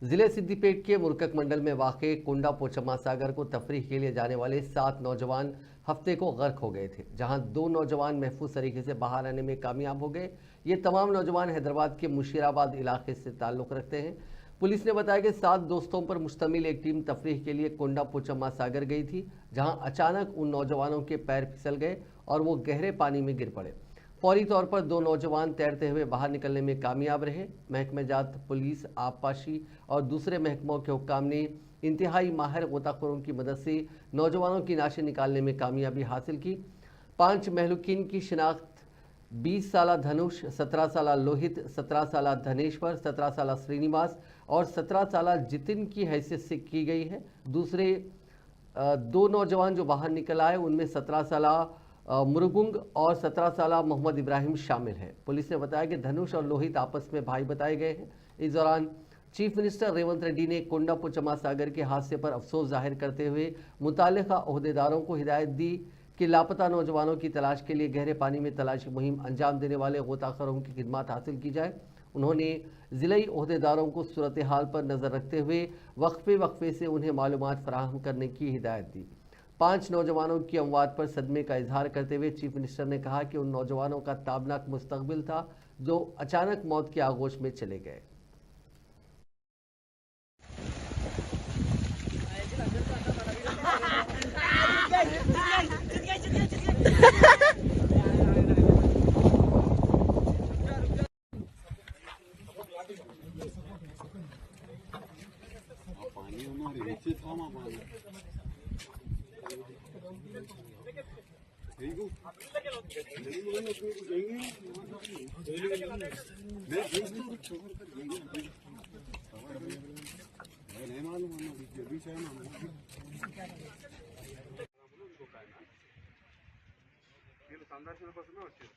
जिले सिद्दीपेट के मुरकक मंडल में वाक़े कोंडा पोचम्मा सागर को तफरीह के लिए जाने वाले 7 नौजवान हफ्ते को गर्क हो गए थे, जहां 2 नौजवान महफूज तरीके से बाहर आने में कामयाब हो गए। ये तमाम नौजवान हैदराबाद के मुशीराबाद इलाके से ताल्लुक़ रखते हैं। पुलिस ने बताया कि 7 दोस्तों पर मुश्तमिल एक टीम तफरीह के लिए कोंडा पोचम्मा सागर गई थी, जहां अचानक उन नौजवानों के पैर फिसल गए और वो गहरे पानी में गिर पड़े। फौरी तौर पर 2 नौजवान तैरते हुए बाहर निकलने में कामयाब रहे। महकमे जात, पुलिस, आबपाशी और दूसरे महकमों के हुक्काम ने इंतहाई माहिर गोताखोरों की मदद से नौजवानों की नाशें निकालने में कामयाबी हासिल की। 5 महलूकीन की शिनाख्त 20 साला धनुष, 17 साला लोहित, 17 साला धनेश्वर, 17 साला श्रीनिवास और 17 साला जितिन की हैसियत से की गई है। दूसरे 2 नौजवान जो बाहर निकल आए उनमें 17 साला मुरुगुंग और 17 साला मोहम्मद इब्राहिम शामिल हैं। पुलिस ने बताया कि धनुष और लोहित आपस में भाई बताए गए हैं। इस दौरान चीफ मिनिस्टर रेवंत रेड्डी ने कोंडा पोचम्मा सागर के हादसे पर अफसोस जाहिर करते हुए मुताल्लिका ओहदेदारों को हिदायत दी कि लापता नौजवानों की तलाश के लिए गहरे पानी में तलाशी मुहिम अंजाम देने वाले गोताखोरों की खिदमत हासिल की जाए। उन्होंने ज़िलाई ओहदेदारों को सूरत हाल पर नज़र रखते हुए वक्फे से उन्हें मालूमात फराहम करने की हिदायत दी। 5 नौजवानों की अमवात पर सदमे का इजहार करते हुए चीफ मिनिस्टर ने कहा कि उन नौजवानों का ताबनाक मुस्तकबिल था जो अचानक मौत के आगोश में चले गए। సందర్శన కోసమే వచ్చారు.